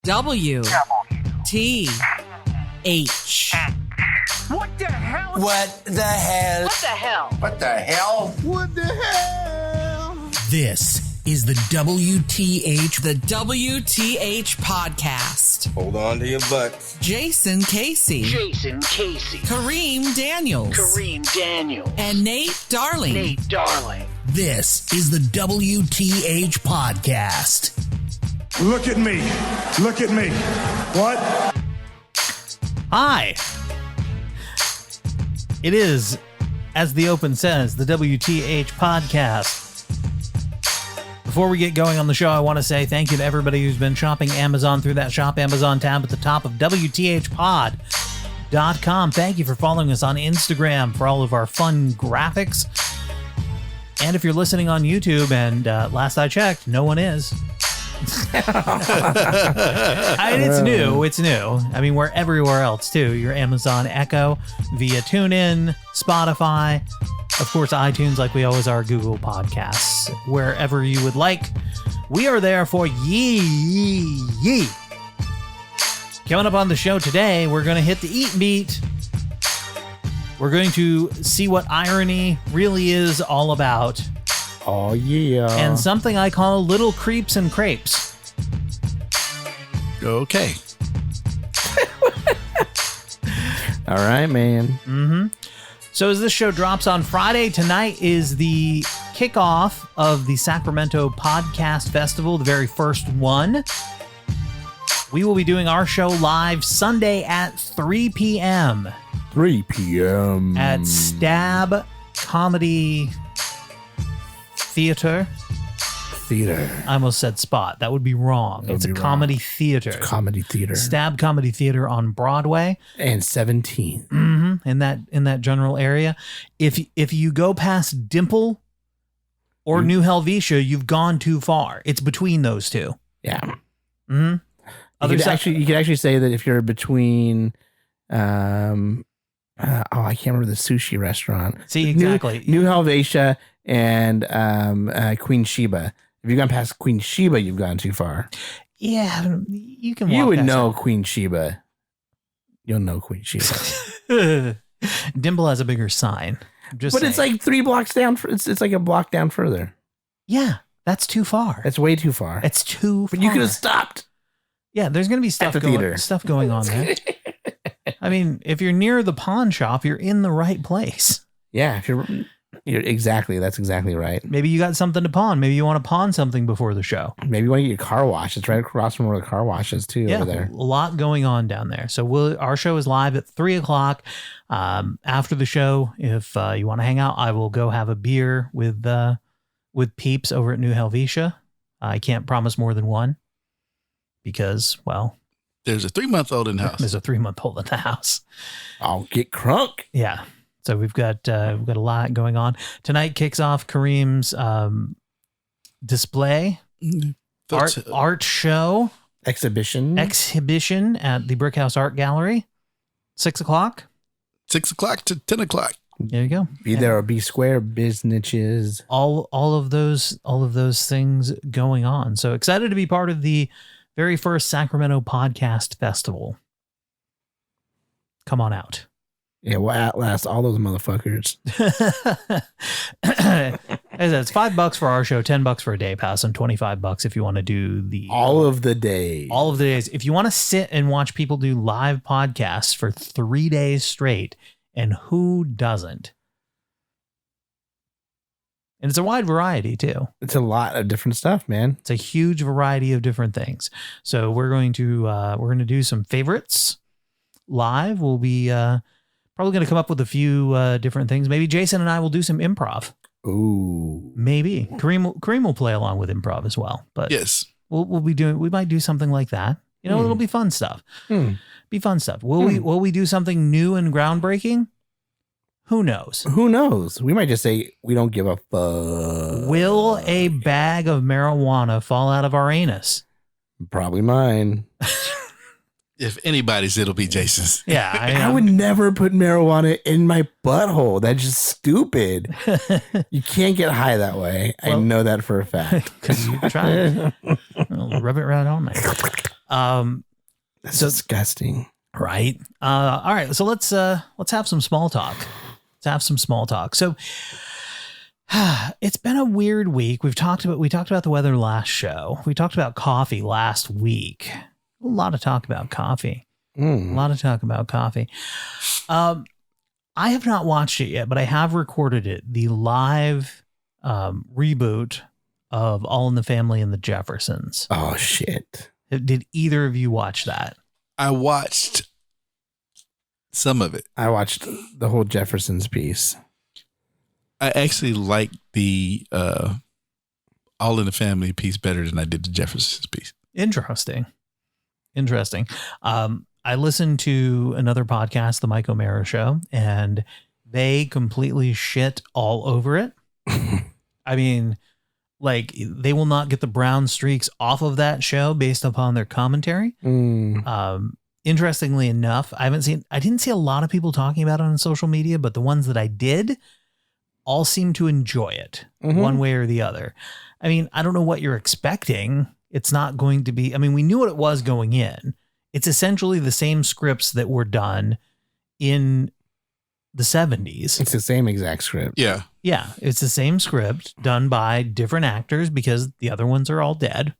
WTH. What the hell? What the hell? What the hell? What the hell? What the hell? This is the WTH, the WTH podcast. Hold on to your butts. Jason Casey, Kareem Daniels, and Nate Darling. This is the WTH podcast. Look at me. Look at me. What? Hi. It is, as the open says, the WTH podcast. Before we get going on the show, I want to say thank you to everybody who's been shopping Amazon through that Shop Amazon tab at the top of WTHpod.com. Thank you for following us on Instagram for all of our fun graphics. And if you're listening on YouTube, and last I checked, no one is. It's new. I mean, we're everywhere else too. Your Amazon Echo, via TuneIn, Spotify, of course, iTunes, like we always are, Google Podcasts, wherever you would like. We are there for ye. Coming up on the show today, we're going to hit the eat beat. We're going to see what irony really is all about. Oh, yeah. And something I call little creeps and crepes. Okay. All right, man. Mm-hmm. So as this show drops on Friday, tonight is the kickoff of the Sacramento Podcast Festival, the very first one. We will be doing our show live Sunday at 3 p.m. 3 p.m. at Stab Comedy Theater. I almost said Spot. That would be wrong. It's a comedy theater. It's a comedy theater. Stab Comedy Theater on Broadway and 17th. Mm-hmm. In that general area. If you go past Dimple or New Helvetia, you've gone too far. It's between those two. Yeah. Mm-hmm. You could actually say that if you're between I can't remember the sushi restaurant. See, exactly. New Helvetia and Queen Sheba. If you've gone past Queen Sheba, you've gone too far. Yeah, you can walk You would past know her. Queen Sheba. You'll know Queen Sheba. Dimple has a bigger sign. But it's like 3 blocks down. It's like a block down further. Yeah, that's too far. That's way too far. It's too far. But you could have stopped. Yeah, there's going to be stuff going on there. I mean, if you're near the pawn shop, you're in the right place. Yeah, if you're exactly. That's exactly right. Maybe you got something to pawn. Maybe you want to pawn something before the show. Maybe you want to get your car washed. It's right across from where the car wash is too. Yeah, over there. A lot going on down there. So our show is live at 3:00. After the show, if you want to hang out, I will go have a beer with peeps over at New Helvetia. I can't promise more than one because, well, there's a 3-month-old in the house. There's a 3-month-old in the house. I'll get crunk. Yeah. So we've got a lot going on. Tonight kicks off Kareem's display, art show, exhibition at the Brickhouse Art Gallery. 6:00. 6:00 to 10:00. There you go. Be there or be square, businesses. All of those things going on. So excited to be part of the very first Sacramento Podcast Festival. Come on out. Yeah, we'll outlast all those motherfuckers. It's $5 for our show, $10 for a day pass, and $25 if you want to do all of the days. All of the days. If you want to sit and watch people do live podcasts for 3 days straight, and who doesn't? And it's a wide variety too. It's a lot of different stuff, man. It's a huge variety of different things. So we're going to do some favorites live. We'll be probably going to come up with a few different things. Maybe Jason and I will do some improv. Ooh, maybe Kareem will play along with improv as well. But yes, we might do something like that. You know, it'll be fun stuff. Be fun stuff. Will we do something new and groundbreaking? Who knows? Who knows? We might just say we don't give a fuck. Will a bag of marijuana fall out of our anus? Probably mine. If anybody's, it'll be Jason's. Yeah. I would never put marijuana in my butthole. That's just stupid. You can't get high that way. Well, I know that for a fact. Because you try it. Rub it right on there. That's disgusting. Right. All right. So let's have some small talk. So it's been a weird week. We talked about the weather last show. We talked about coffee last week. A lot of talk about coffee. I have not watched it yet, but I have recorded it. The live reboot of All in the Family and the Jeffersons. Oh, shit. Did either of you watch that? I watched some of it. I watched the whole Jeffersons piece. I actually liked the All in the Family piece better than I did the Jeffersons piece. Interesting. I listened to another podcast, the Mike O'Mara Show, and they completely shit all over it. I mean, like, they will not get the brown streaks off of that show based upon their commentary. Interestingly enough, I didn't see a lot of people talking about it on social media, but the ones that I did all seem to enjoy it one way or the other. I mean, I don't know what you're expecting. It's not going to be, I mean, we knew what it was going in. It's essentially the same scripts that were done in the 70s. It's the same exact script. Yeah. Yeah. It's the same script done by different actors because the other ones are all dead.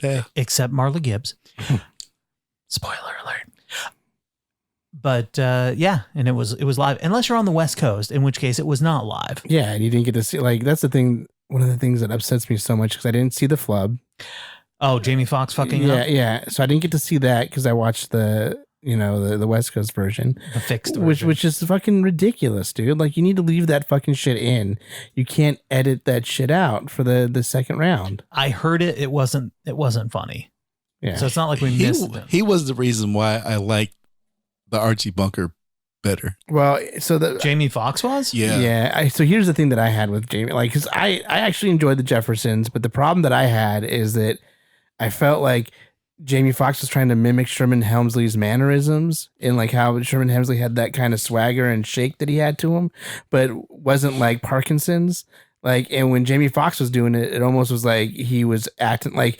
Yeah. Except Marla Gibbs. Spoiler alert. But yeah, and it was live, unless you're on the West Coast, in which case it was not live. Yeah, and you didn't get to see, like, that's the thing. One of the things that upsets me so much because I didn't see the flub. Oh, Jamie Foxx fucking up? Yeah. So I didn't get to see that because I watched the West Coast version, the fixed version, which is fucking ridiculous, dude. Like, you need to leave that fucking shit in. You can't edit that shit out for the second round. I heard it. It wasn't funny. Yeah. So it's not like we missed it. He was the reason why I liked the Archie Bunker better. Well, so the Jamie Foxx was? Yeah. So here's the thing that I had with Jamie, like, because I actually enjoyed the Jeffersons, but the problem that I had is that I felt like Jamie Foxx was trying to mimic Sherman Hemsley's mannerisms and like how Sherman Hemsley had that kind of swagger and shake that he had to him, but wasn't like Parkinson's. Like, and when Jamie Foxx was doing it, it almost was like he was acting like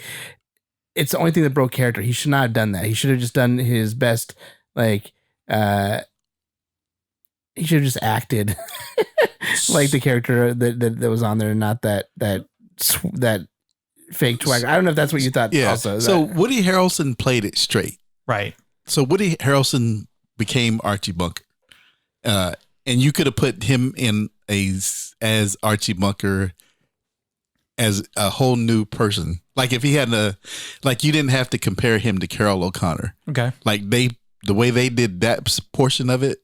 it's the only thing that broke character. He should not have done that. He should have just done his best, like, he should have just acted like the character that was on there, and not that fake swagger. I don't know if that's what you thought. Yeah. Also, so Woody Harrelson played it straight, right? So Woody Harrelson became Archie Bunker, and you could have put him in as Archie Bunker as a whole new person. Like if he had like you didn't have to compare him to Carol O'Connor. Okay. Like the way they did that portion of it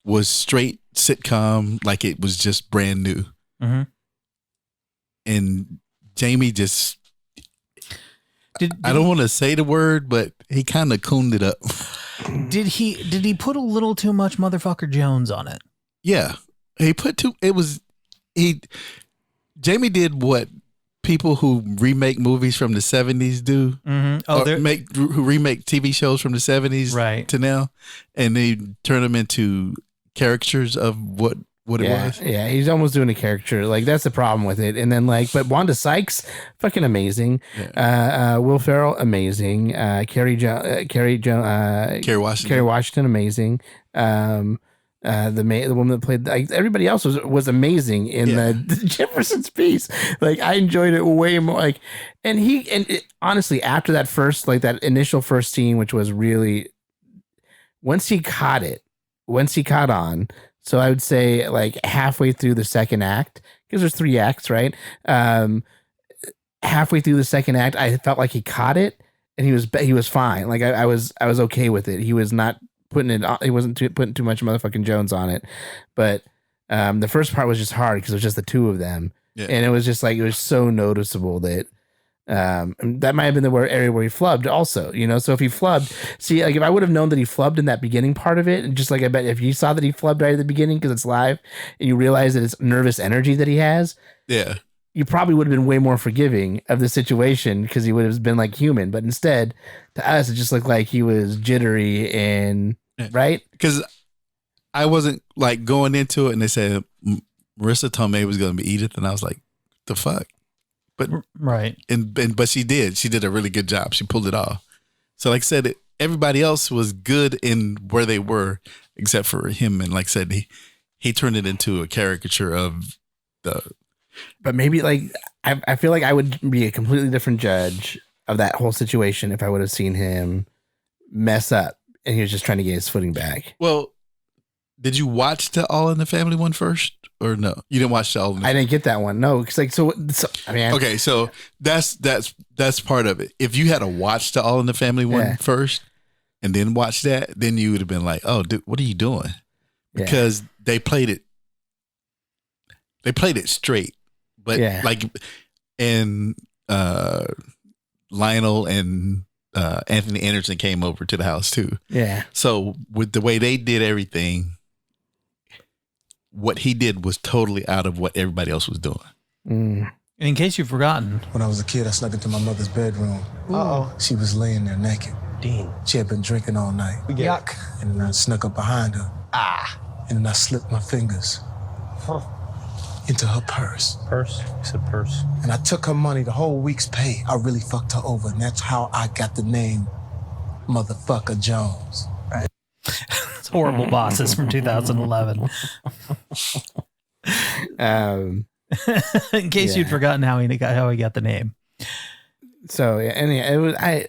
was straight sitcom, like it was just brand new. Mm-hmm. And Jamie just, I don't want to say the word, but he kind of cooned it up. Did he put a little too much motherfucker Jones on it? Yeah. Jamie did what people who remake movies from the 70s do. Mm-hmm. Who remake TV shows from the 70s right to now, and they turn them into caricatures of what it was. Yeah, he's almost doing a caricature. Like, that's the problem with it. And then, like, but Wanda Sykes, fucking amazing. Yeah. Will Ferrell, amazing. Kerry Washington, amazing. The woman that played, like, everybody else was amazing in the Jefferson's piece. Like, I enjoyed it way more. Like, honestly, after that first, like, that initial first scene, which was really, once he caught on. So I would say like halfway through the second act, because there's 3 acts, right? Halfway through the second act, I felt like he caught it, and he was fine. Like I was okay with it. He was not putting it on, he wasn't putting too much motherfucking Jones on it. But the first part was just hard because it was just the two of them, and it was just like, it was so noticeable that that might have been the area where he flubbed also, you know. So if he flubbed, like, if I would have known that he flubbed in that beginning part of it, and just like, I bet if you saw that he flubbed right at the beginning because it's live, and you realize that it's nervous energy that he has, you probably would have been way more forgiving of the situation because he would have been like human. But instead, to us, it just looked like he was jittery and right, because I wasn't like going into it, and they said Marissa Tomei was going to be Edith, and I was like, the fuck. But right. But she did a really good job. She pulled it off. So like I said, everybody else was good in where they were, except for him. And like I said, he turned it into a caricature of the. But maybe like I feel like I would be a completely different judge of that whole situation if I would have seen him mess up and he was just trying to get his footing back. Well, did you watch the All in the Family one first, or no? You didn't watch the All in the Family? I didn't get that one. No, because like so I mean. Okay, so that's part of it. If you had to watch the All in the Family one first, and then watch that, then you would have been like, "Oh, dude, what are you doing?" Because they played it. They played it straight, but like, and Lionel and Anthony Anderson came over to the house too. Yeah. So with the way they did everything, what he did was totally out of what everybody else was doing. And in case you've forgotten, when I was a kid, I snuck into my mother's bedroom. She was laying there naked. Dean. She had been drinking all night. Yuck. And then I snuck up behind her. And then I slipped my fingers into her purse. Purse? You said purse. And I took her money, the whole week's pay. I really fucked her over, and that's how I got the name Motherfucker Jones. Right? It's Horrible Bosses from 2011. In case you'd forgotten how he got the name. So anyway,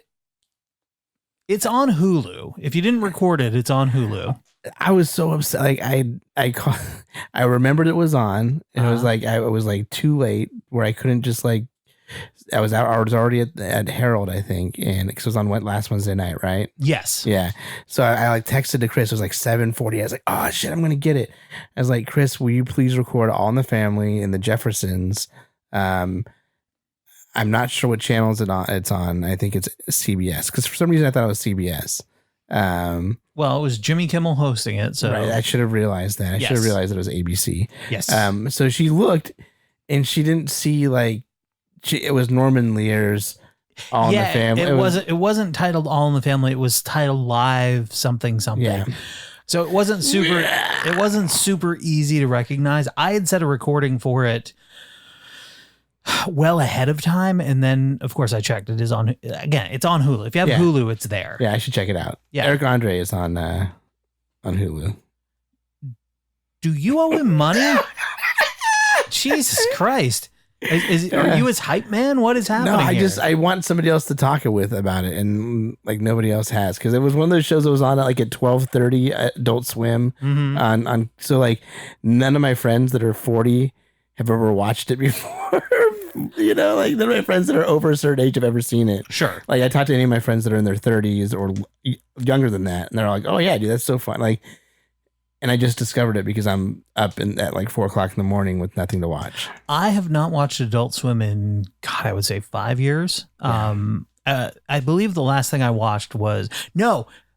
it's on Hulu. If you didn't record it, it's on Hulu. I was so upset. Like I remembered it was on, and it was like I was like too late where I couldn't just like. I was already at Herald, I think, and because it was on last Wednesday night, right? Yes. Yeah. So I like texted to Chris. It was like 7:40. I was like, "Oh shit, I'm gonna get it." I was like, "Chris, will you please record All in the Family and the Jeffersons?" I'm not sure what channel it's on. I think it's CBS because for some reason I thought it was CBS. Well, it was Jimmy Kimmel hosting it, so right, I should have realized that. I should have realized it was ABC. Yes. So she looked, and she didn't see like it was Norman Lear's All in the Family. It wasn't titled All in the Family. It was titled Live something. Yeah. So it wasn't super. It wasn't super easy to recognize. I had set a recording for it well ahead of time, and then of course I checked. It is on again. It's on Hulu. If you have Hulu, it's there. Yeah, I should check it out. Yeah, Eric Andre is on Hulu. Do you owe him money? Jesus Christ! Are you his hype man? What is happening? No, I want somebody else to talk with about it, and like nobody else has, because it was one of those shows that was on at 12:30 Adult Swim on. So like none of my friends that are 40 have ever watched it before. You know, like none of my friends that are over a certain age have ever seen it. Sure. Like I talked to any of my friends that are in their 30s or younger than that, and they're like, "Oh yeah, dude, that's so fun!" Like, and I just discovered it because I'm up at 4 o'clock in the morning with nothing to watch. I have not watched Adult Swim in I would say 5 years. Yeah. I believe the last thing I watched was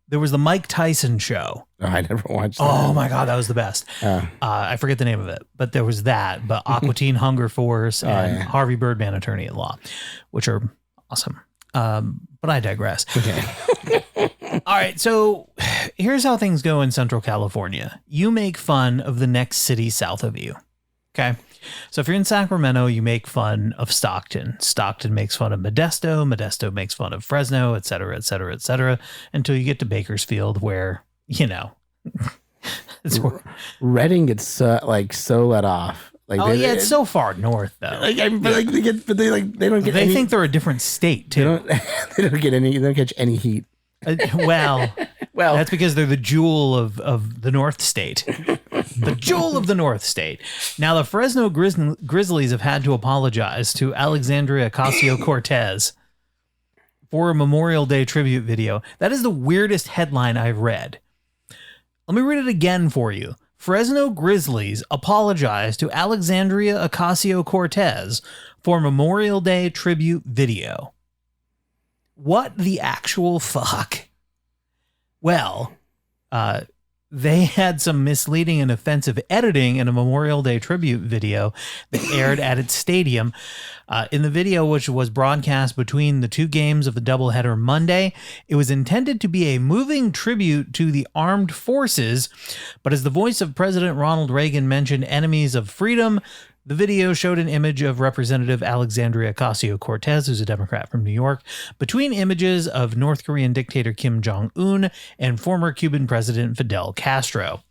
there was the Mike Tyson show. Oh, I never watched that. Oh my God, that was the best. I forget the name of it, but there was that, but Aqua Teen Hunger Force and Harvey Birdman Attorney at Law, which are awesome. But I digress. Okay. All right. So here's how things go in Central California. You make fun of the next city south of you. Okay. So if you're in Sacramento, you make fun of Stockton. Stockton makes fun of Modesto. Modesto makes fun of Fresno, et cetera, et cetera, et cetera, until you get to Bakersfield where, it's where Reading gets so let off. Like it's so far north though. They don't get. They think they're a different state too. They don't catch any heat. Well, that's because they're the jewel of the North State. The jewel of the North State. Now, the Fresno Grizzlies have had to apologize to Alexandria Ocasio-Cortez for a Memorial Day tribute video. That is the weirdest headline I've read. Let me read it again for you. Fresno Grizzlies apologize to Alexandria Ocasio-Cortez for Memorial Day tribute video. What the actual fuck? Well, they had some misleading and offensive editing in a Memorial Day tribute video that aired at its stadium. In the video, which was broadcast between the two games of the doubleheader Monday, it was intended to be a moving tribute to the armed forces, but as the voice of President Ronald Reagan mentioned enemies of freedom, The video showed an image of Representative Alexandria Ocasio-Cortez, who's a Democrat from New York, between images of North Korean dictator Kim Jong-un and former Cuban President Fidel Castro.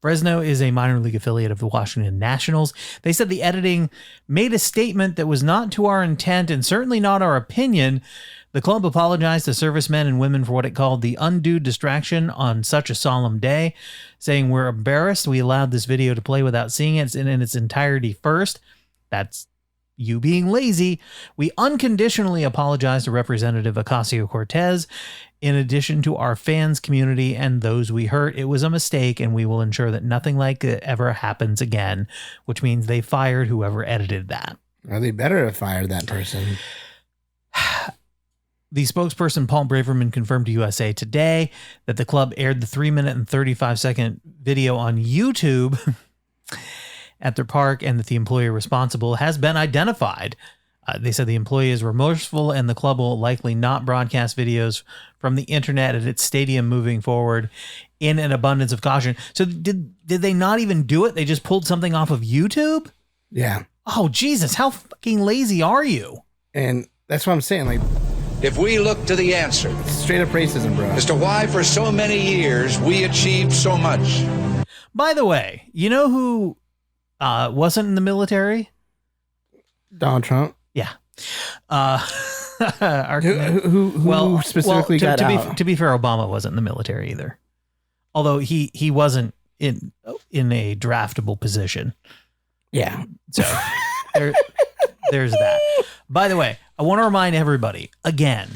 Fresno is a minor league affiliate of the Washington Nationals. They said the editing made a statement that was not to our intent and certainly not our opinion. The club apologized to servicemen and women for what it called the undue distraction on such a solemn day, saying, "We're embarrassed we allowed this video to play without seeing it in its entirety first." That's you being lazy. "We unconditionally apologize to Representative Ocasio-Cortez. In addition to our fans, community, and those we hurt, it was a mistake, and we will ensure that nothing like it ever happens again," which means they fired whoever edited that. Well, they better have fired that person. The spokesperson, Paul Braverman, confirmed to USA Today that the club aired the 3-minute and 35-second video on YouTube at their park and that the employee responsible has been identified. They said the employee is remorseful and the club will likely not broadcast videos from the internet at its stadium moving forward in an abundance of caution. So did they not even do it? They just pulled something off of YouTube? Yeah. Oh, Jesus. How fucking lazy are you? And that's what I'm saying. Like, if we look to the answer, straight up racism, bro, as to why for so many years we achieved so much. By the way, you know who wasn't in the military? Donald Trump. Yeah. Who specifically got out? To be fair, Obama wasn't in the military either. Although he wasn't in a draftable position. Yeah. So there's that. By the way, I want to remind everybody, again,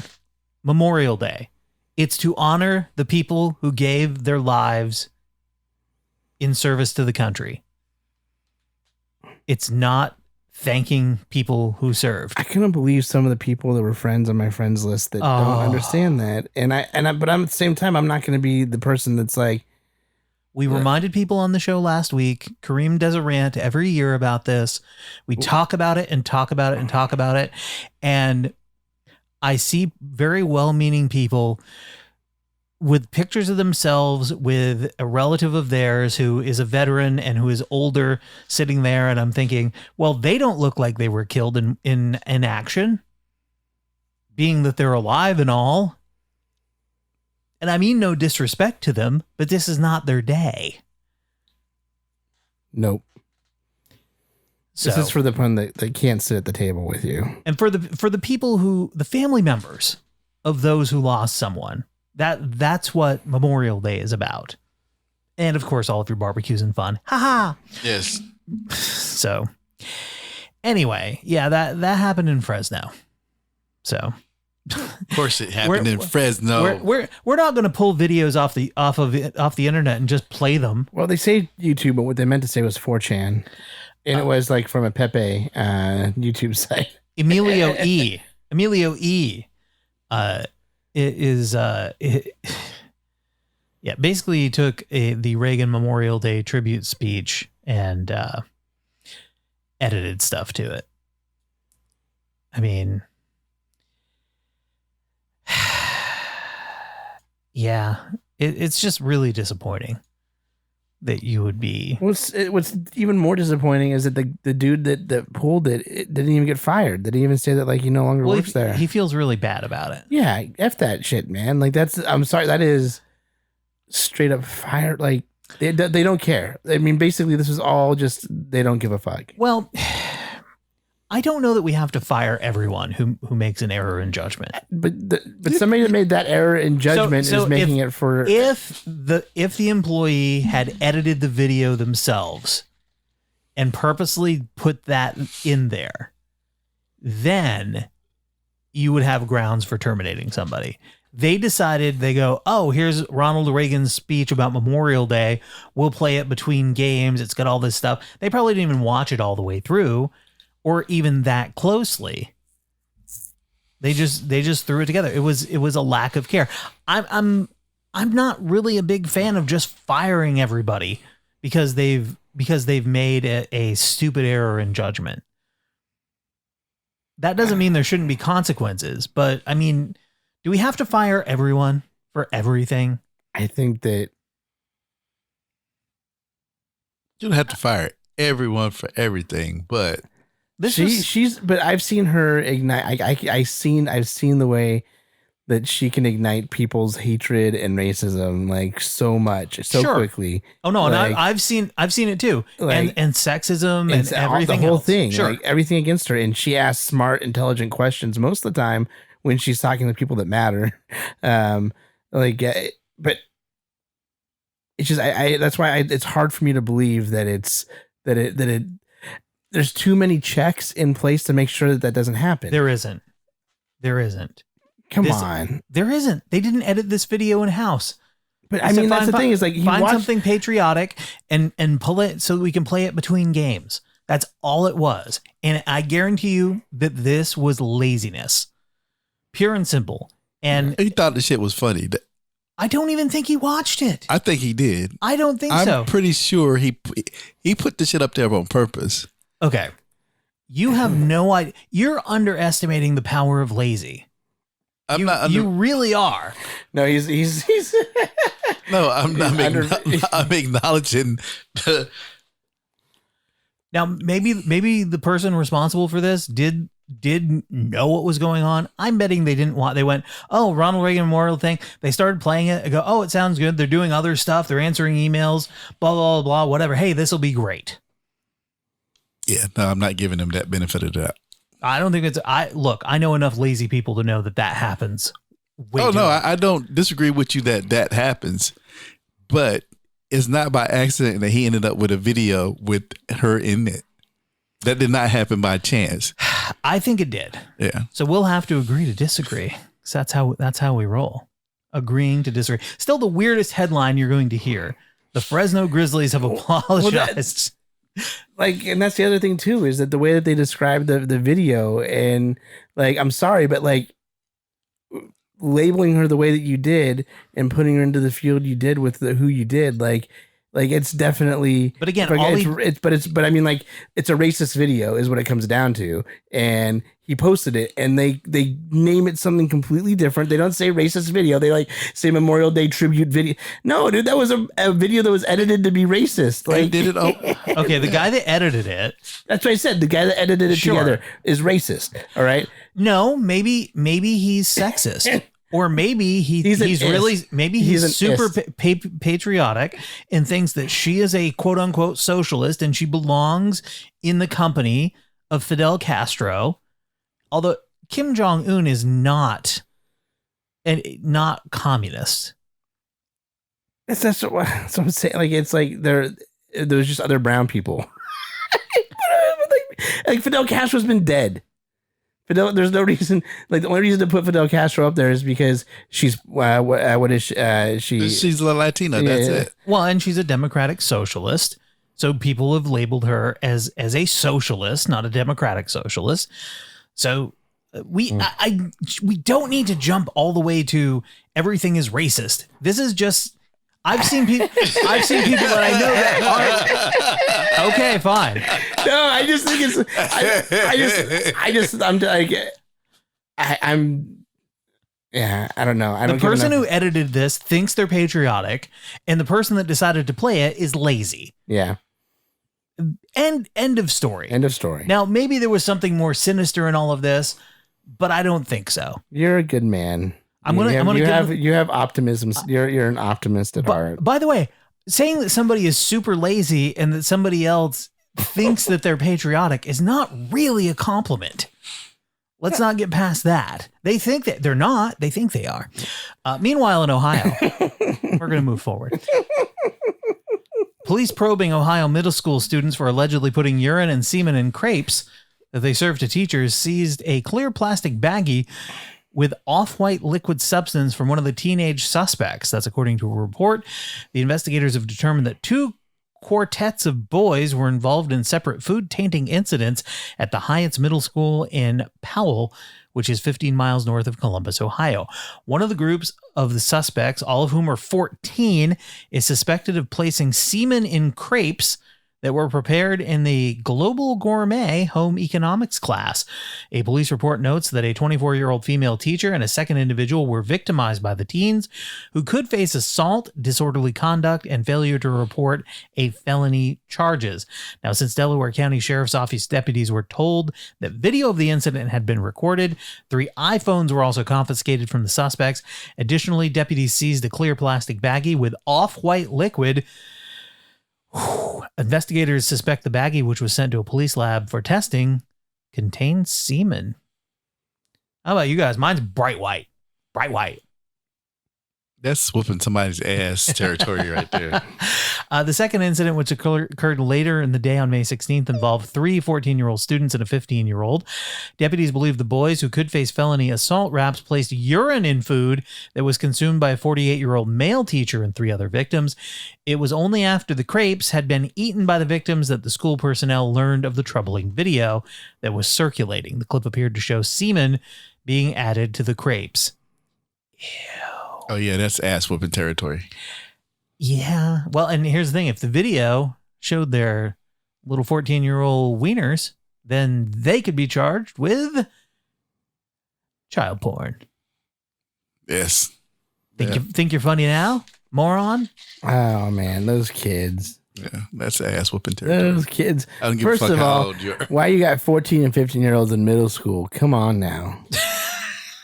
Memorial Day. It's to honor the people who gave their lives in service to the country. It's not thanking people who served. I couldn't believe some of the people that were friends on my friends list that don't understand that. But I'm at the same time, I'm not going to be the person that's like. We reminded people on the show last week. Kareem does a rant every year about this. We talk about it and talk about it and talk about it. And I see very well-meaning people with pictures of themselves with a relative of theirs who is a veteran and who is older sitting there. And I'm thinking, well, they don't look like they were killed in action, being that they're alive and all. And I mean no disrespect to them, but this is not their day. Nope. So, this is for the one that can't sit at the table with you. And for the people the family members of those who lost someone, that's what Memorial Day is about. And of course, all of your barbecues and fun. Ha ha. Yes. So anyway, yeah, that happened in Fresno. So of course it happened in Fresno. We're not going to pull videos off the internet and just play them. Well, they say YouTube, but what they meant to say was 4chan. And it was like from a Pepe YouTube site. Emilio E. Basically he took the Reagan Memorial Day tribute speech and edited stuff to it. I mean, yeah, it's just really disappointing that you would be. What's even more disappointing is that the dude that pulled it didn't even get fired. They didn't even say that like he no longer works there. He feels really bad about it. Yeah, F that shit, man. Like I'm sorry, that is straight up fired. Like they don't care. I mean, basically this is all just they don't give a fuck. Well, I don't know that we have to fire everyone who makes an error in judgment. But somebody that made that error in judgment is making it for. If the employee had edited the video themselves and purposely put that in there, then you would have grounds for terminating somebody. They decided, they go, oh, here's Ronald Reagan's speech about Memorial Day. We'll play it between games. It's got all this stuff. They probably didn't even watch it all the way through. Or even that closely. They just threw it together. It was a lack of care. I'm not really a big fan of just firing everybody because they've made a stupid error in judgment. That doesn't mean there shouldn't be consequences, but I mean, do we have to fire everyone for everything? I think that You don't have to fire everyone for everything, but but I've seen her ignite. I've seen the way that she can ignite people's hatred and racism like so much quickly. Oh no, like, and I've seen it too, like, and sexism and everything, the whole else. thing, Sure. like everything against her, and she asks smart, intelligent questions most of the time when she's talking to people that matter. But it's just that's why it's hard for me to believe that there's too many checks in place to make sure that doesn't happen. There isn't. Come on. There isn't. They didn't edit this video in-house. But I mean, that's the thing is like, find something patriotic and pull it so that we can play it between games. That's all it was. And I guarantee you that this was laziness. Pure and simple. And he thought the shit was funny. I don't even think he watched it. I think he did. I don't think so. I'm pretty sure he put the shit up there on purpose. Okay. You have no idea. You're underestimating the power of lazy. You really are. No, he's no, I'm not. I'm acknowledging. Now, maybe the person responsible for this did know what was going on. I'm betting they didn't want. They went, oh, Ronald Reagan Memorial thing. They started playing it. I go, oh, it sounds good. They're doing other stuff. They're answering emails. Blah blah blah. Whatever. Hey, this will be great. Yeah, no, I'm not giving them that benefit of the doubt. I don't think I know enough lazy people to know that happens. I don't disagree with you that happens, but it's not by accident that he ended up with a video with her in it. That did not happen by chance. I think it did. Yeah. So we'll have to agree to disagree. So that's how we roll. Agreeing to disagree. Still the weirdest headline you're going to hear. The Fresno Grizzlies have apologized. And that's the other thing too, is that the way that they describe the video, and like, I'm sorry, but like labeling her the way that you did and putting her into the field you did with who you did, like it's definitely, but again, but I mean, like, it's a racist video is what it comes down to. And he posted it and they name it something completely different. They don't say racist video. They like say Memorial Day tribute video. No, dude, that was a video that was edited to be racist. Like, did it? Okay. The guy that edited it. That's what I said. The guy that edited it together is racist. All right. No, maybe he's sexist. Or maybe he's super patriotic and thinks that she is a quote unquote socialist and she belongs in the company of Fidel Castro. Although Kim Jong-un is not communist. That's what I'm saying. Like, it's like there's just other brown people. like Fidel Castro's been dead. There's no reason. Like, the only reason to put Fidel Castro up there is because she's what is she? She's a Latina. Yeah, that's it. Well, and she's a democratic socialist, so people have labeled her as a socialist, not a democratic socialist. So we don't need to jump all the way to everything is racist. This is just. I've seen people that I know that aren't. Okay, fine. No, I just think it's. I don't know. The person who edited this thinks they're patriotic, and the person that decided to play it is lazy. Yeah. End of story. End of story. Now, maybe there was something more sinister in all of this, but I don't think so. You're a good man. You have optimism. You're an optimist at heart. By the way, saying that somebody is super lazy and that somebody else thinks that they're patriotic is not really a compliment. Let's not get past that. They think that they're not. They think they are. Meanwhile, in Ohio, we're going to move forward. Police probing Ohio middle school students for allegedly putting urine and semen in crepes that they served to teachers seized a clear plastic baggie with off-white liquid substance from one of the teenage suspects. That's according to a report. The investigators have determined that two quartets of boys were involved in separate food-tainting incidents at the Hyatt's Middle School in Powell, which is 15 miles north of Columbus, Ohio. One of the groups of the suspects, all of whom are 14, is suspected of placing semen in crepes that were prepared in the Global Gourmet Home Economics class. A police report notes that a 24-year-old female teacher and a second individual were victimized by the teens, who could face assault, disorderly conduct, and failure to report a felony charges. Now, since Delaware County Sheriff's Office deputies were told that video of the incident had been recorded, 3 iPhones were also confiscated from the suspects. Additionally, deputies seized a clear plastic baggie with off-white liquid. Investigators suspect the baggie, which was sent to a police lab for testing, contained semen. How about you guys? Mine's bright white. Bright white. That's whooping somebody's ass territory right there. The second incident, which occurred later in the day on May 16th, involved 3 14-year-old students and a 15-year-old. Deputies believe the boys, who could face felony assault raps, placed urine in food that was consumed by a 48-year-old male teacher and 3 other victims. It was only after the crepes had been eaten by the victims that the school personnel learned of the troubling video that was circulating. The clip appeared to show semen being added to the crepes. Ew. Oh, yeah, that's ass whooping territory. Yeah. Well, and here's the thing. If the video showed their little 14-year-old wieners, then they could be charged with child porn. Yes. Think you're funny now, moron? Oh, man, those kids. Yeah, that's ass whooping territory. Those kids. I don't give First a fuck of how all, old you are. why you got 14 and 15-year-olds in middle school? Come on now.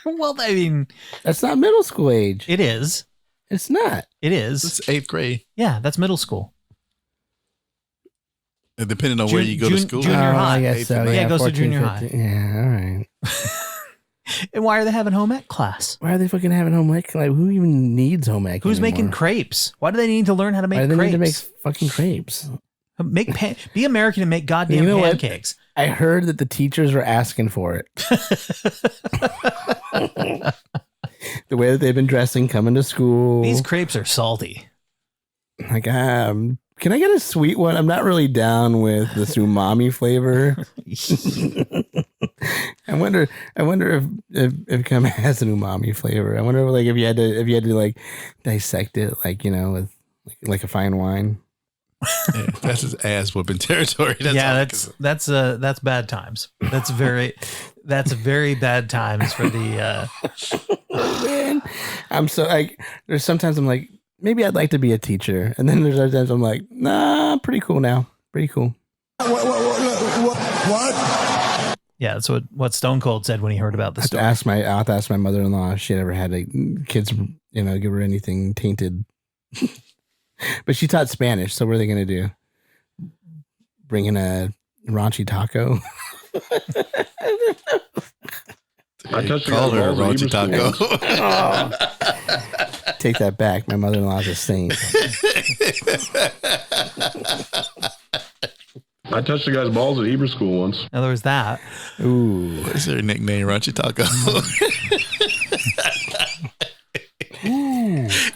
Well, I mean, that's not middle school age. It is. It's not. It is. It's 8th grade. Yeah, that's middle school. Depending on where you go to school. Junior high. I guess so. Yeah, it goes 14, to junior 15. high. Yeah, all right. And why are they having home ec class? Why are they fucking having home ec? Like, who even needs home ec? Who's anymore? making crepes? Why do they need to learn how to make Why do they crepes? need to make fucking crepes? Be American and make goddamn pancakes. I heard that the teachers were asking for it. The way that they've been dressing, coming to school. These crepes are salty. Like, can I get a sweet one? I'm not really down with the umami flavor. I wonder if cum has an umami flavor. I wonder, like, if you had to like dissect it, like, you know, with like a fine wine. Yeah, that's his ass whooping territory. That's bad times. That's very bad times for the. Oh, man, I'm so like. There's sometimes I'm like, maybe I'd like to be a teacher, and then there's other times I'm like, nah, pretty cool now, pretty cool. What? Yeah, that's what Stone Cold said when he heard about the story. I'll have to ask my mother-in-law if she had ever had kids, you know, give her anything tainted. But she taught Spanish, so what are they going to do? Bring in a raunchy taco? I call her a raunchy taco. Oh. Take that back. My mother-in-law's a saint. I touched the guy's balls at Hebrew school once. Now there was that. Ooh. What's their nickname? Raunchy taco.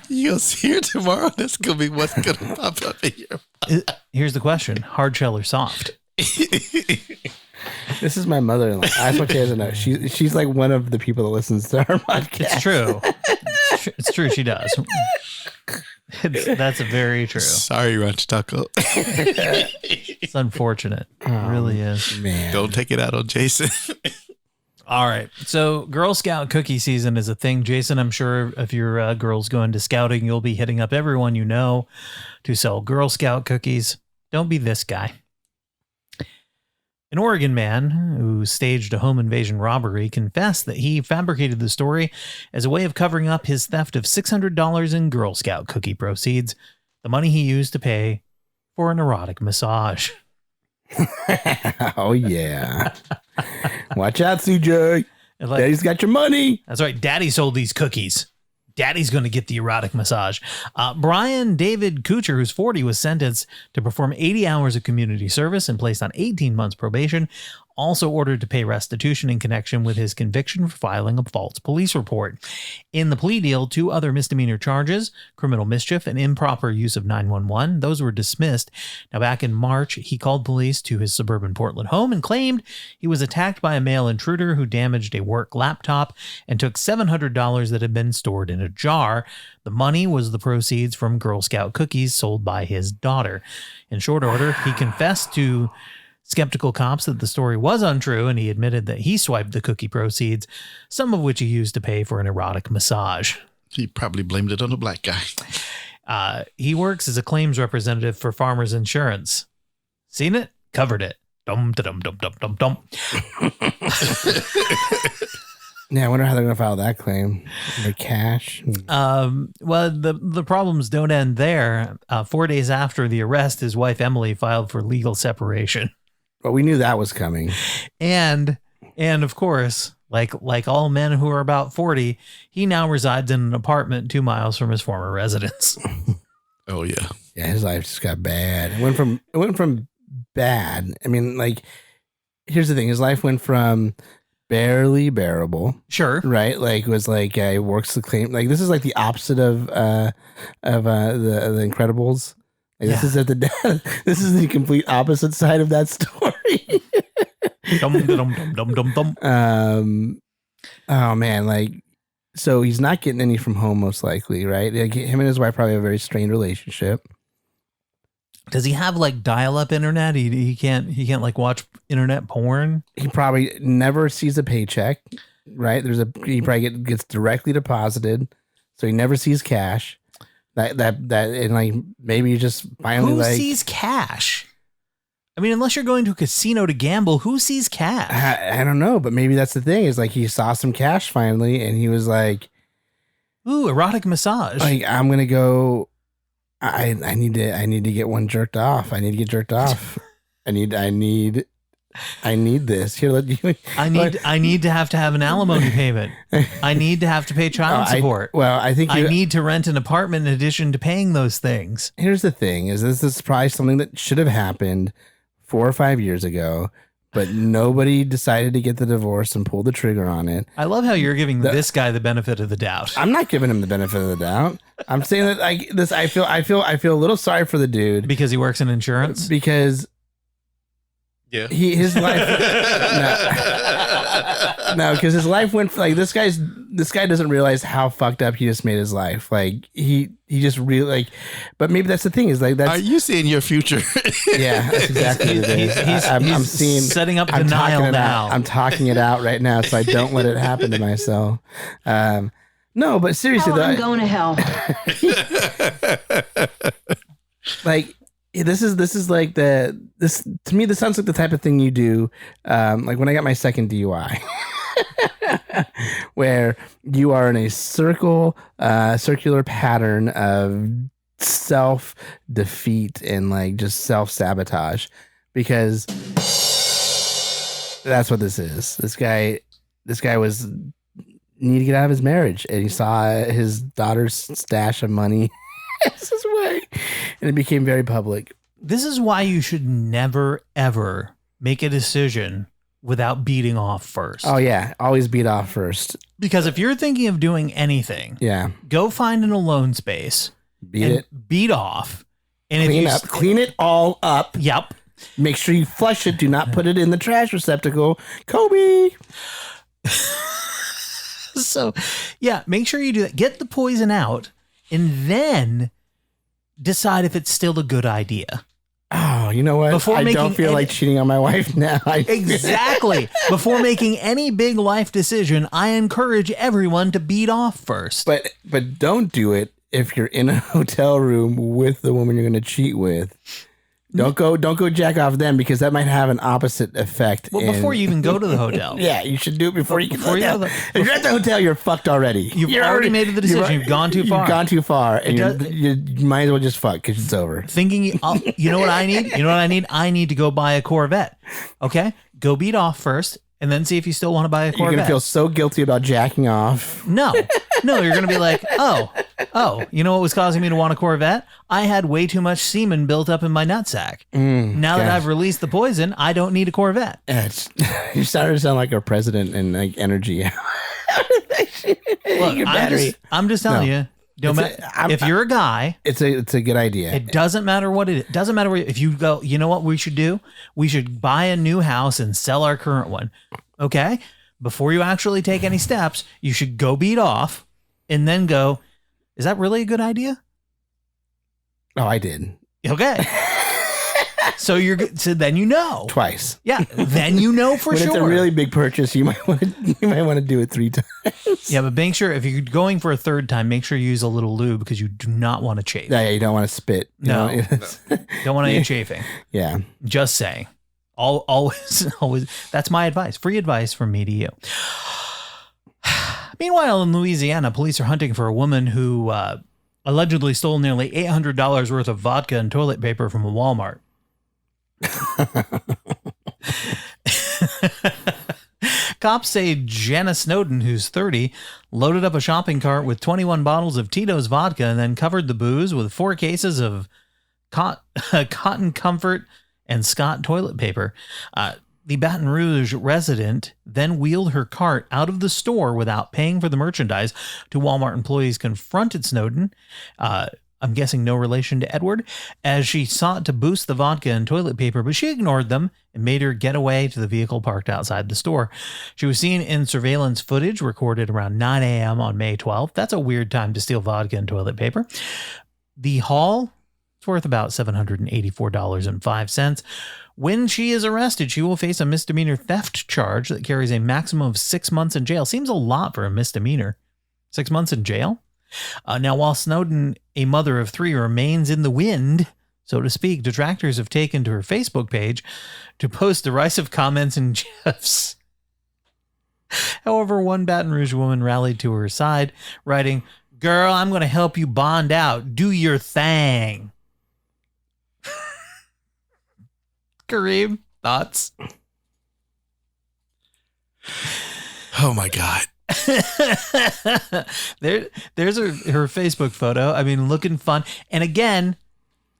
You'll see her tomorrow. That's gonna be what's gonna pop up in your mouth. Here's the question: hard shell or soft? This is my mother-in-law. I just want you guys to know. She's like one of the people that listens to our podcast. It's true. It's true. She does. That's very true. Sorry, Raunchy taco. It's unfortunate. It really is. Man. Don't take it out on Jason. All right. So Girl Scout cookie season is a thing. Jason, I'm sure if your girl's going to scouting, you'll be hitting up everyone you know to sell Girl Scout cookies. Don't be this guy. An Oregon man who staged a home invasion robbery confessed that he fabricated the story as a way of covering up his theft of $600 in Girl Scout cookie proceeds, the money he used to pay for an erotic massage. Oh, yeah. Watch out, CJ. Daddy's got your money. That's right. Daddy sold these cookies. Daddy's going to get the erotic massage. Brian David Kuchar, who's 40, was sentenced to perform 80 hours of community service and placed on 18 months probation. also ordered to pay restitution in connection with his conviction for filing a false police report. In the plea deal, 2 other misdemeanor charges, criminal mischief and improper use of 911, those were dismissed. Now, back in March, he called police to his suburban Portland home and claimed he was attacked by a male intruder who damaged a work laptop and took $700 that had been stored in a jar. The money was the proceeds from Girl Scout cookies sold by his daughter. In short order, he confessed to skeptical cops that the story was untrue, and he admitted that he swiped the cookie proceeds, some of which he used to pay for an erotic massage. He probably blamed it on the black guy. He works as a claims representative for Farmers Insurance. Seen it? Covered it. Dum dum dum dum dum dum. Yeah, I wonder how they're going to file that claim. The cash. Well, the problems don't end there. 4 days after the arrest, his wife Emily filed for legal separation. But we knew that was coming. And of course, like all men who are about 40, he now resides in an apartment 2 miles from his former residence. Oh yeah. Yeah, his life just got bad. It went from bad. I mean, like, here's the thing. His life went from barely bearable. Sure. Right? Like, it was like he works the claim. Like, this is like the opposite of the Incredibles. Like, Yeah. This is the complete opposite side of that story. Dum dum dum dum dum. Oh man, like, so he's not getting any from home, most likely, right? Like, him and his wife probably have a very strained relationship. Does he have like dial-up internet? He can't like watch internet porn. He probably never sees a paycheck, right? He probably gets directly deposited, so he never sees cash. That and like maybe you just finally who like sees cash? I mean, unless you're going to a casino to gamble, who sees cash? I don't know, but maybe that's the thing. Is like he saw some cash finally, and he was like, "Ooh, erotic massage." Like, I'm gonna go. I need to get one jerked off. I need to get jerked off. I need this. Here, I need to have an alimony payment. I need to have to pay child support. I think I need to rent an apartment in addition to paying those things. Here's the thing: is this is probably something that should have happened 4 or 5 years ago, but nobody decided to get the divorce and pull the trigger on it. I love how you're giving this guy the benefit of the doubt. I'm not giving him the benefit of the doubt. I'm saying that I feel a little sorry for the dude because he works in insurance. Because yeah, his life. No, because his life went like this guy doesn't realize how fucked up he just made his life. Like he just really like, but maybe that's the thing is like that's. Are you seeing your future? Yeah, that's exactly what it is. I'm seeing setting up denial now. I'm talking it out right now, so I don't let it happen to myself. No, but seriously, I'm going to hell. Like. This is like to me, this sounds like the type of thing you do. Like when I got my second DUI, where you are in a circular pattern of self defeat and like just self sabotage, because that's what this is. This guy was need to get out of his marriage, and he saw his daughter's stash of money. This is way, and it became very public. This is why you should never ever make a decision without beating off first. Oh yeah, always beat off first. Because if you're thinking of doing anything, yeah, go find an alone space, beat off, and clean it all up. Yep. Make sure you flush it. Do not put it in the trash receptacle, Kobe. So, yeah, make sure you do that. Get the poison out. And then decide if it's still a good idea. Oh, you know what? I don't feel like cheating on my wife now. Exactly. Before making any big life decision, I encourage everyone to beat off first. But don't do it if you're in a hotel room with the woman you're going to cheat with. Don't go jack off them, because that might have an opposite effect. Well, before you even go to the hotel. Yeah, you should do it before you go. If you're at the hotel, you're fucked already. You're already made the decision. You've gone too far. You've gone too far, and you might as well just fuck because it's over. Thinking, you know what I need? You know what I need? I need to go buy a Corvette. Okay, go beat off first, and then see if you still want to buy a Corvette. You're gonna feel so guilty about jacking off. No, you're gonna be like, oh, Oh, you know what was causing me to want a Corvette? I had way too much semen built up in my nutsack. Now that I've released the poison, I don't need a Corvette. You started to sound like our president in like energy. Look, I'm just telling you. If you're a guy, it's a good idea. It doesn't matter what it doesn't matter if you go, you know what we should do? We should buy a new house and sell our current one. Okay? Before you actually take any steps, you should go beat off and then go, is that really a good idea? Oh, I did. Okay. So then you know twice. Yeah, then you know for when sure. It's a really big purchase. You might want to do it 3 times. Yeah, but make sure if you're going for a third time, make sure you use a little lube because you do not want to chafe. Yeah, you don't want to spit. No, don't want any chafing. Yeah, just saying. Always. That's my advice. Free advice from me to you. Meanwhile, in Louisiana, police are hunting for a woman who allegedly stole nearly $800 worth of vodka and toilet paper from a Walmart. Cops say Jana Snowden, who's 30, loaded up a shopping cart with 21 bottles of Tito's vodka and then covered the booze with 4 cases of Cotton Comfort and Scott toilet paper. The Baton Rouge resident then wheeled her cart out of the store without paying for the merchandise. Two Walmart employees confronted Snowden, I'm guessing no relation to Edward, as she sought to boost the vodka and toilet paper, but she ignored them and made her get away to the vehicle parked outside the store. She was seen in surveillance footage recorded around 9 a.m. on May 12th. That's a weird time to steal vodka and toilet paper. The haul is worth about $784.05. When she is arrested, she will face a misdemeanor theft charge that carries a maximum of 6 months in jail. Seems a lot for a misdemeanor. 6 months in jail? Now, while Snowden, a mother of 3, remains in the wind, so to speak, detractors have taken to her Facebook page to post derisive comments and gifs. However, one Baton Rouge woman rallied to her side, writing, "Girl, I'm going to help you bond out. Do your thing." Kareem, thoughts? Oh my God. There's her Facebook photo. I mean, looking fun. And again,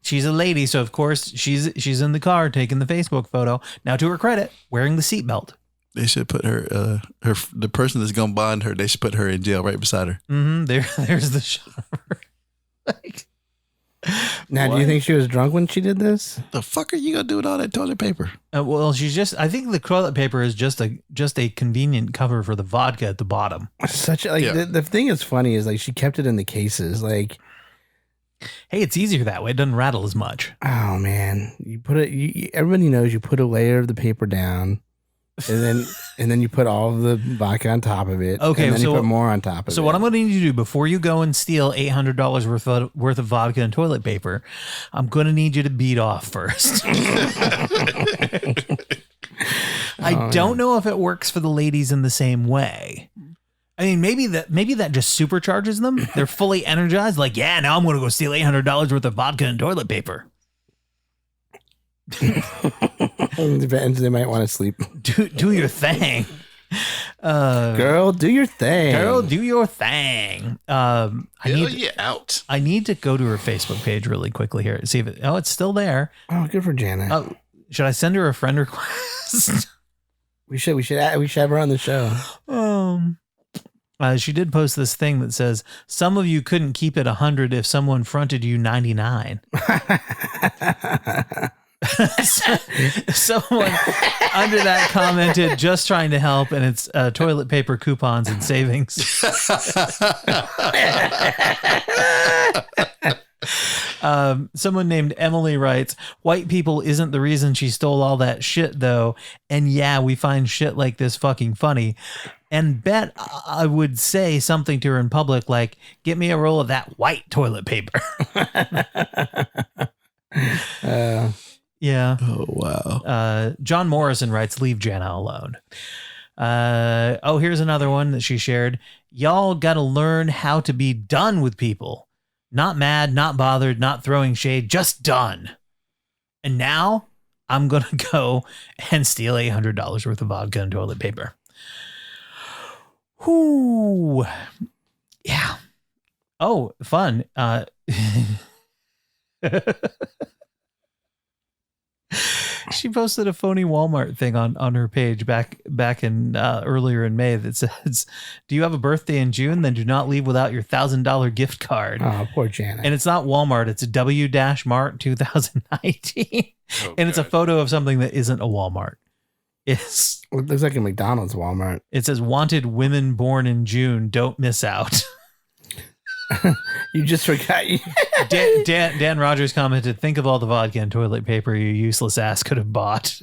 she's a lady, so of course she's in the car taking the Facebook photo. Now, to her credit, wearing the seatbelt. They should put her, the person that's gonna bond her. They should put her in jail right beside her. Mm-hmm. There's the shot of her. Now, do you think she was drunk when she did this? The fuck are you gonna do with all that toilet paper? Well, I think the toilet paper is just a convenient cover for the vodka at the bottom. The thing is funny is like she kept it in the cases. Like, hey, it's easier that way. It doesn't rattle as much. Oh man, you put it. Everybody knows you put a layer of the paper down, and then you put all of the vodka on top of it. Okay, and then so you put more on top of it. So what I'm going to need you to do before you go and steal $800 worth of vodka and toilet paper, I'm going to need you to beat off first. I don't know if it works for the ladies in the same way. I mean, maybe that just supercharges them. They're fully energized. Like, yeah, now I'm going to go steal $800 worth of vodka and toilet paper. Depends. They might want to sleep. Do your thing. Girl, do your thing. Girl, do your thing. I need to go to her Facebook page really quickly here. See if it's still there. Oh, good for Jana. Should I send her a friend request? We should have her on the show. She did post this thing that says, "Some of you couldn't keep it 100 if someone fronted you 99." Someone under that commented, "Just trying to help," and it's toilet paper coupons and savings. Someone named Emily writes, "White people isn't the reason she stole all that shit though, and yeah, we find shit like this fucking funny, and bet I would say something to her in public like, get me a roll of that white toilet paper." Yeah. Oh, wow. John Morrison writes, "Leave Jana alone." Here's another one that she shared. "Y'all got to learn how to be done with people. Not mad, not bothered, not throwing shade, just done. And now I'm going to go and steal $800 worth of vodka and toilet paper." Whoo. Yeah. Oh, fun. She posted a phony Walmart thing on her page back in earlier in May that says, "Do you have a birthday in June? Then do not leave without your $1,000 gift card." Oh, poor Janet. And it's not Walmart; it's a W-Mart 2019, and it's a photo of something that isn't a Walmart. It looks like a McDonald's Walmart. It says, "Wanted women born in June. Don't miss out." You just forgot. Dan Rogers commented, "Think of all the vodka and toilet paper your useless ass could have bought."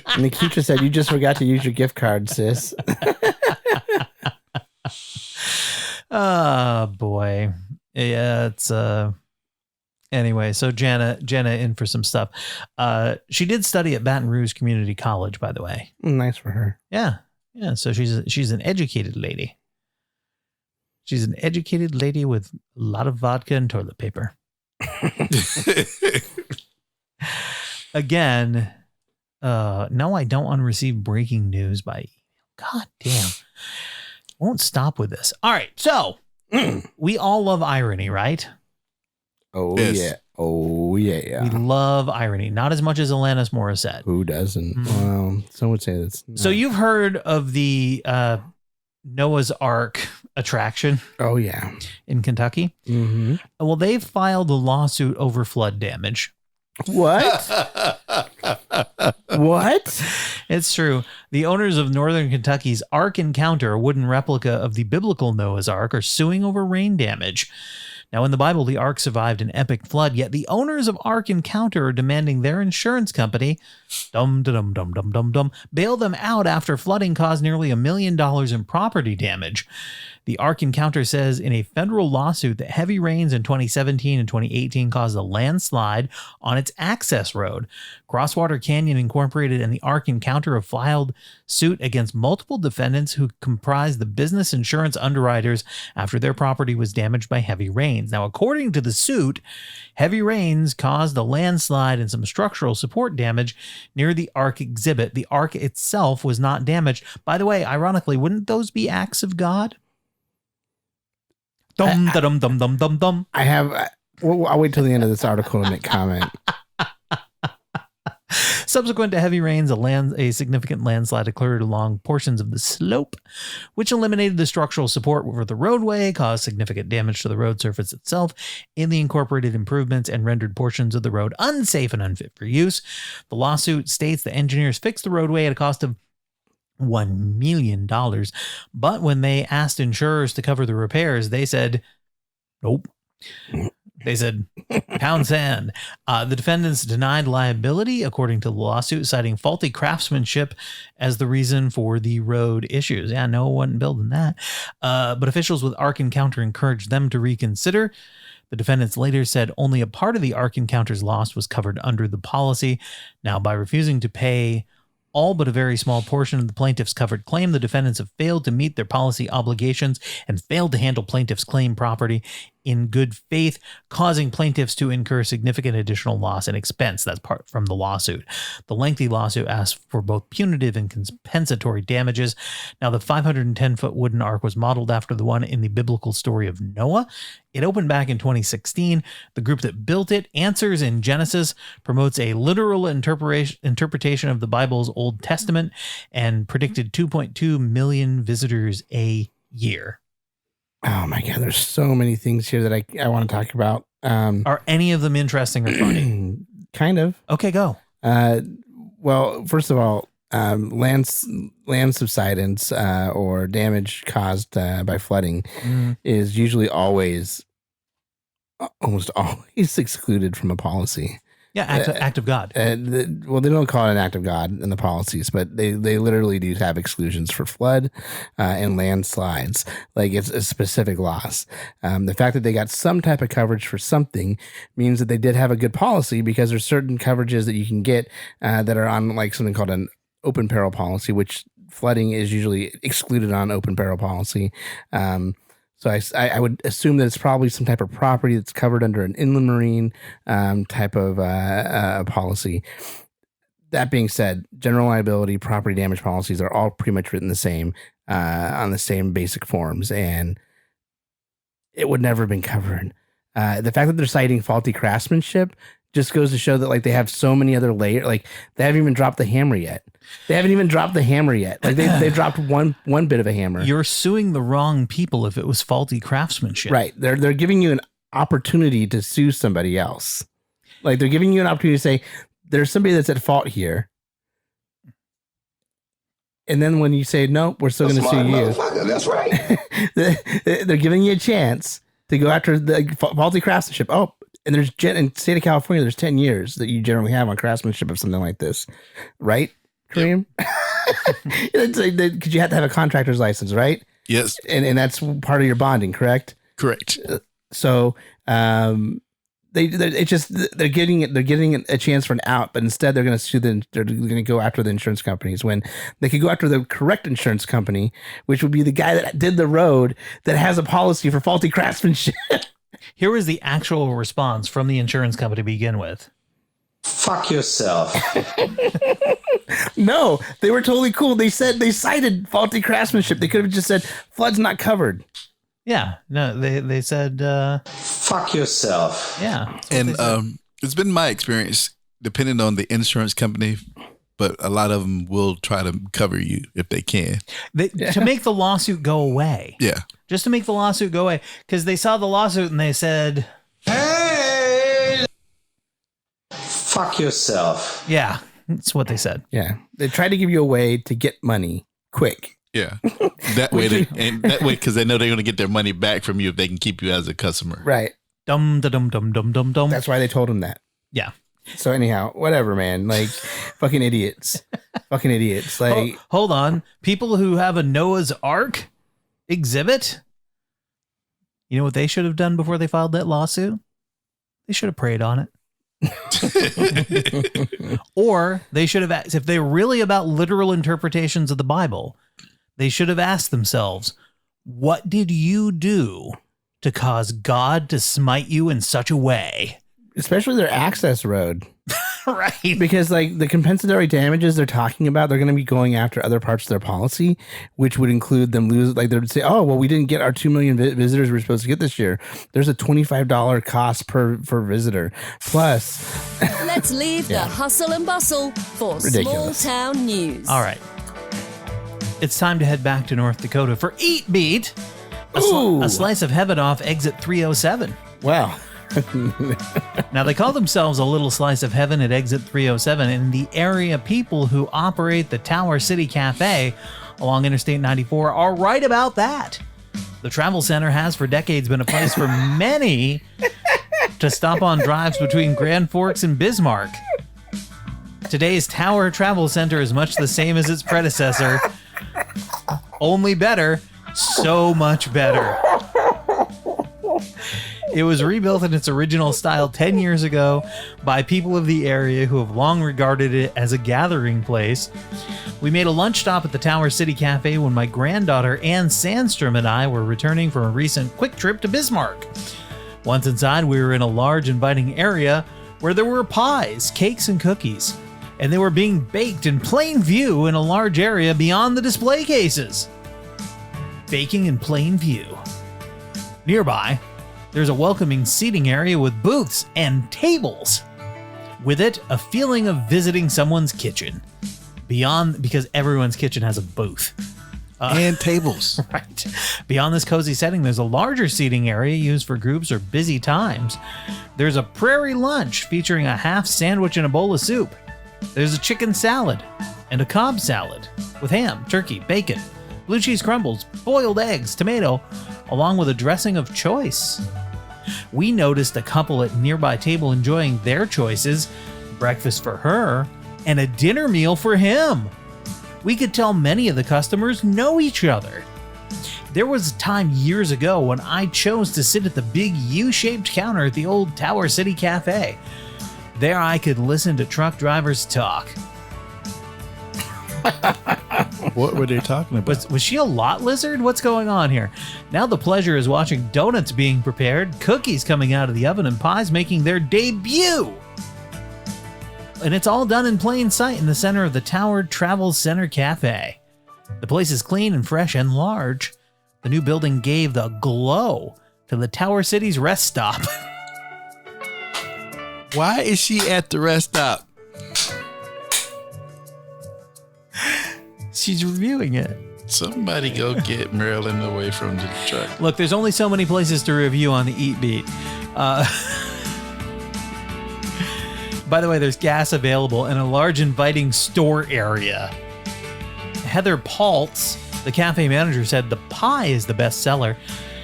And Nikita said, "You just forgot to use your gift card, sis." Oh boy. Yeah, it's anyway, so Jana in for some stuff. She did study at Baton Rouge Community College, by the way. Nice for her. Yeah. So she's an educated lady. She's an educated lady with a lot of vodka and toilet paper. Again, no, I don't want to receive breaking news by email. God damn. Won't stop with this. All right. So we all love irony, right? Oh, yes. Yeah. Oh, yeah. We love irony. Not as much as Alanis Morissette. Who doesn't? Well, some would say that's... So you've heard of the Noah's Ark attraction. Oh, yeah. In Kentucky. Mm-hmm. Well, they've filed a lawsuit over flood damage. What? What? It's true. The owners of Northern Kentucky's Ark Encounter, a wooden replica of the biblical Noah's Ark, are suing over rain damage. Now, in the Bible, the Ark survived an epic flood, yet the owners of Ark Encounter are demanding their insurance company, bail them out after flooding caused nearly $1 million in property damage. The Ark Encounter says in a federal lawsuit that heavy rains in 2017 and 2018 caused a landslide on its access road. Crosswater Canyon Incorporated and the Ark Encounter have filed suit against multiple defendants who comprise the business insurance underwriters after their property was damaged by heavy rains. Now, according to the suit, heavy rains caused a landslide and some structural support damage near the Ark exhibit. The Ark itself was not damaged. By the way, ironically, wouldn't those be acts of God? I have. I'll wait till the end of this article to make comment. Subsequent to heavy rains, a significant landslide occurred along portions of the slope, which eliminated the structural support for the roadway, caused significant damage to the road surface itself in the incorporated improvements, and rendered portions of the road unsafe and unfit for use. The lawsuit states the engineers fixed the roadway at a cost of $1 million. But when they asked insurers to cover the repairs, they said, nope. They said, pound sand. The defendants denied liability, according to the lawsuit, citing faulty craftsmanship as the reason for the road issues. Yeah, no one wasn't building that. But officials with Ark Encounter encouraged them to reconsider. The defendants later said only a part of the Ark Encounter's loss was covered under the policy. Now, by refusing to pay all but a very small portion of the plaintiff's covered claim, the defendants have failed to meet their policy obligations and failed to handle plaintiff's claim property in good faith, causing plaintiffs to incur significant additional loss and expense. That's part from the lawsuit. The lengthy lawsuit asks for both punitive and compensatory damages. Now, the 510-foot wooden ark was modeled after the one in the biblical story of Noah. It opened back in 2016. The group that built it, Answers in Genesis, promotes a literal interpretation of the Bible's Old Testament and predicted 2.2 million visitors a year. Oh my God, there's so many things here that I want to talk about. Are any of them interesting or funny? Kind of. Okay, go. Well, first of all, land subsidence or damage caused by flooding is usually almost always excluded from a policy. Yeah, act of God. Well, they don't call it an act of God in the policies, but they literally do have exclusions for flood and landslides. Like, it's a specific loss. The fact that they got some type of coverage for something means that they did have a good policy, because there's certain coverages that you can get that are on like something called an open peril policy, which flooding is usually excluded on open peril policy. So I would assume that it's probably some type of property that's covered under an inland marine type of policy. That being said, general liability, property damage policies are all pretty much written the same on the same basic forms. And it would never have been covered. The fact that they're citing faulty craftsmanship just goes to show that like they have so many other layers. Like they haven't even dropped the hammer yet. Like they've dropped one bit of a hammer. You're suing the wrong people if it was faulty craftsmanship. Right. They're giving you an opportunity to sue somebody else. Like they're giving you an opportunity to say there's somebody that's at fault here. And then when you say no, we're still going to sue you. That's right. They're giving you a chance to go after the faulty craftsmanship. Oh, and there's in state of California, there's 10 years that you generally have on craftsmanship of something like this, right, Kareem? It's like because you have to have a contractor's license, right? Yes, and that's part of your bonding, correct? Correct. So they're getting a chance for an out, but instead they're going to sue they're going to go after the insurance companies when they could go after the correct insurance company, which would be the guy that did the road that has a policy for faulty craftsmanship. Here was the actual response from the insurance company to begin with. Fuck yourself. No, they were totally cool. They cited faulty craftsmanship. They could have just said flood's not covered. Yeah, no, they said fuck yourself. Yeah. And it's been my experience, depending on the insurance company, but a lot of them will try to cover you if they can. To make the lawsuit go away. Yeah. Just to make the lawsuit go away. Because they saw the lawsuit and they said, hey, fuck yourself. Yeah, that's what they said. Yeah. They tried to give you a way to get money quick. Yeah. That way, because they know they're going to get their money back from you if they can keep you as a customer. Right. Dum, dum, dum, dum, dum, dum. That's why they told him that. Yeah. So anyhow, whatever, man. Like, fucking idiots. Fucking idiots. Like, hold on. People who have a Noah's Ark exhibit, you know what they should have done before they filed that lawsuit? They should have prayed on it. Or they should have asked, if they're really about literal interpretations of the Bible, they should have asked themselves, what did you do to cause God to smite you in such a way? Especially their access road. Right. Because like the compensatory damages they're talking about, they're going to be going after other parts of their policy, which would include them lose. Like they'd say, oh, well, we didn't get our 2 million visitors we're supposed to get this year. There's a $25 cost per visitor. Plus. Let's leave the hustle and bustle for ridiculous. Small town news. All right. It's time to head back to North Dakota for Eat Beat, a slice of heaven off exit 307. Wow. Now, they call themselves a little slice of heaven at exit 307, and the area people who operate the Tower City Cafe along Interstate 94 are right about that. The travel center has for decades been a place for many to stop on drives between Grand Forks and Bismarck. Today's Tower Travel Center is much the same as its predecessor, only better, so much better. It was rebuilt in its original style 10 years ago by people of the area who have long regarded it as a gathering place. We made a lunch stop at the Tower City Cafe when my granddaughter Ann Sandstrom and I were returning from a recent quick trip to Bismarck. Once inside, we were in a large, inviting area where there were pies, cakes, and cookies, and they were being baked in plain view in a large area beyond the display cases. Baking in plain view. Nearby, there's a welcoming seating area with booths and tables. With it, a feeling of visiting someone's kitchen. Because everyone's kitchen has a booth. And tables. Right. Beyond this cozy setting, there's a larger seating area used for groups or busy times. There's a prairie lunch featuring a half sandwich and a bowl of soup. There's a chicken salad and a Cobb salad with ham, turkey, bacon, blue cheese crumbles, boiled eggs, tomato, along with a dressing of choice. We noticed a couple at a nearby table enjoying their choices, breakfast for her, and a dinner meal for him. We could tell many of the customers know each other. There was a time years ago when I chose to sit at the big U-shaped counter at the old Tower City Cafe. There I could listen to truck drivers talk. What were they talking about? Was she a lot lizard? What's going on here? Now the pleasure is watching donuts being prepared, cookies coming out of the oven, and pies making their debut. And it's all done in plain sight in the center of the Tower Travel Center Cafe. The place is clean and fresh and large. The new building gave the glow to the Tower City's rest stop. Why is she at the rest stop? She's reviewing it. Somebody go get Marilyn away from the truck. Look, there's only so many places to review on the Eat Beat. By the way, there's gas available in a large inviting store area. Heather Paltz, the cafe manager, said the pie is the best seller.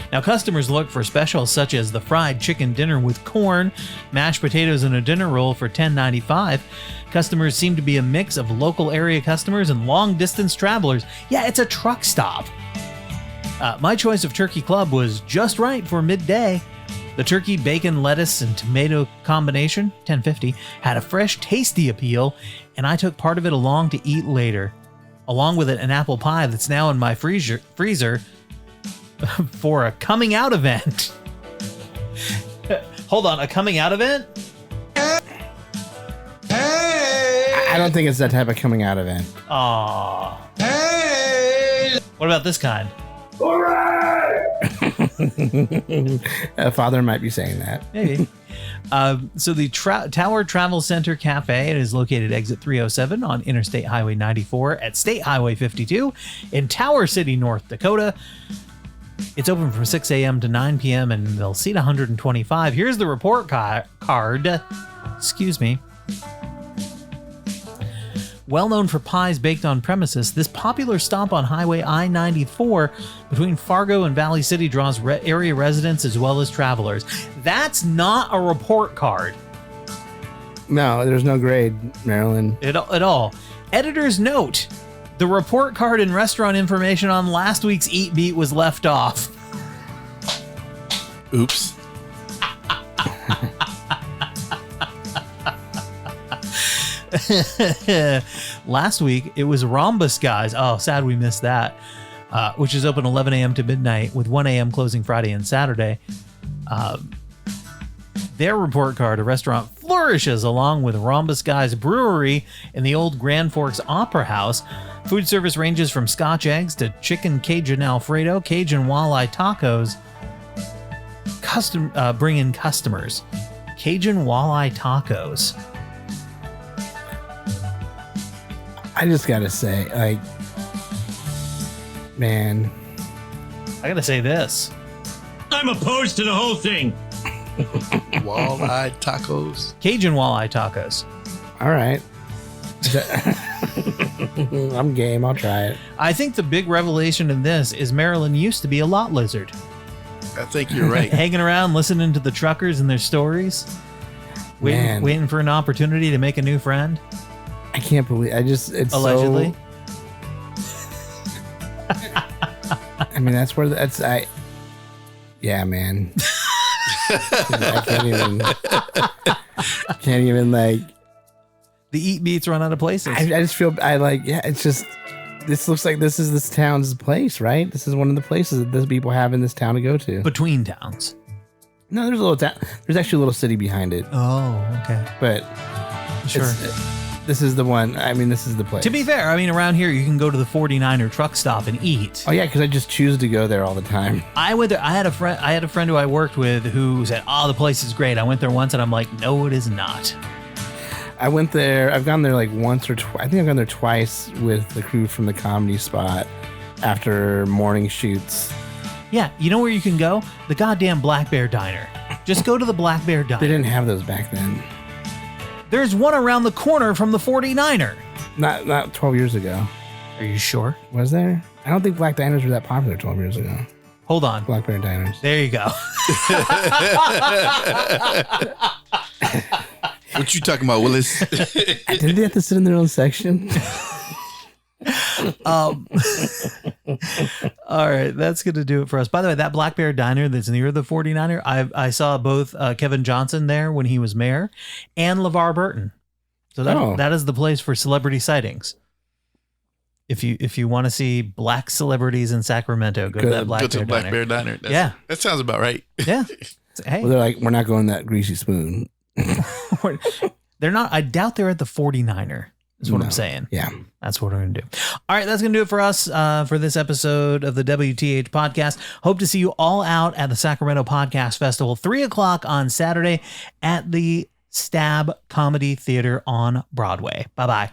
Now, customers look for specials such as the fried chicken dinner with corn, mashed potatoes, and a dinner roll for $10.95. Customers seem to be a mix of local area customers and long-distance travelers. Yeah, it's a truck stop. My choice of turkey club was just right for midday. The turkey, bacon, lettuce, and tomato combination, $10.50, had a fresh, tasty appeal, and I took part of it along to eat later. Along with it, an apple pie that's now in my freezer for a coming out event. Hold on, a coming out event? I don't think it's that type of coming out event. Aww. Hey! What about this kind? A father might be saying that. Maybe. So the Tower Travel Center Cafe, it is located exit 307 on Interstate Highway 94 at State Highway 52 in Tower City, North Dakota. It's open from 6 a.m. to 9 p.m. and they'll seat 125. Here's the report card. Excuse me. Well known for pies baked on premises, this popular stop on Highway I-94 between Fargo and Valley City draws area residents as well as travelers. That's not a report card. No, there's no grade, Marilyn. At all. Editor's note. The report card and restaurant information on last week's Eat Beat was left off. Oops. Last week, it was Rhombus Guys. Oh, sad we missed that. Which is open 11 a.m. to midnight with 1 a.m. closing Friday and Saturday. Their report card, a restaurant flourishes along with Rhombus Guys Brewery in the old Grand Forks Opera House. Food service ranges from Scotch eggs to chicken Cajun Alfredo, Cajun walleye tacos. Bring in customers. Cajun walleye tacos. I just gotta say, like, man. I gotta say this. I'm opposed to the whole thing. Walleye tacos. Cajun walleye tacos. All right. I'm game. I'll try it. I think the big revelation in this is Marilyn used to be a lot lizard. I think you're right. Hanging around, listening to the truckers and their stories. Waiting for an opportunity to make a new friend. I can't believe it's allegedly. I mean, that's where yeah, man. I can't even like. The Eat Beats run out of places. I just feel it's just, this looks like this is this town's place, right? This is one of the places that those people have in this town to go to. Between towns. No, there's a little town. There's actually a little city behind it. Oh, okay. But sure. This is the one. I mean, this is the place. To be fair, I mean, around here you can go to the 49er truck stop and eat. Oh yeah, because I just choose to go there all the time. I went there. I had a friend who I worked with who said, "Oh, the place is great." I went there once, and I'm like, "No, it is not." I went there. I've gone there like once or twice. I think I've gone there twice with the crew from the Comedy Spot after morning shoots. Yeah, you know where you can go? The goddamn Black Bear Diner. Just go to the Black Bear Diner. They didn't have those back then. There's one around the corner from the 49er. Not 12 years ago. Are you sure? Was there? I don't think Black Diners were that popular 12 years ago. Hold on. Black Bear Diners. There you go. What you talking about, Willis? Did they have to sit in their own section? All right, that's going to do it for us. By the way, that Black Bear Diner that's near the 49er, I saw both Kevin Johnson there when he was mayor and LeVar Burton. So that is the place for celebrity sightings. If you want to see black celebrities in Sacramento, go to that Black Bear Diner. Yeah. That sounds about right. Yeah. Hey. Well, they're like, we're not going that Greasy Spoon. They're not. I doubt they're at the 49er. That's what I'm saying. Yeah. That's what we're going to do. All right. That's going to do it for us for this episode of the WTH podcast. Hope to see you all out at the Sacramento Podcast Festival, 3:00 on Saturday at the Stab Comedy Theater on Broadway. Bye-bye.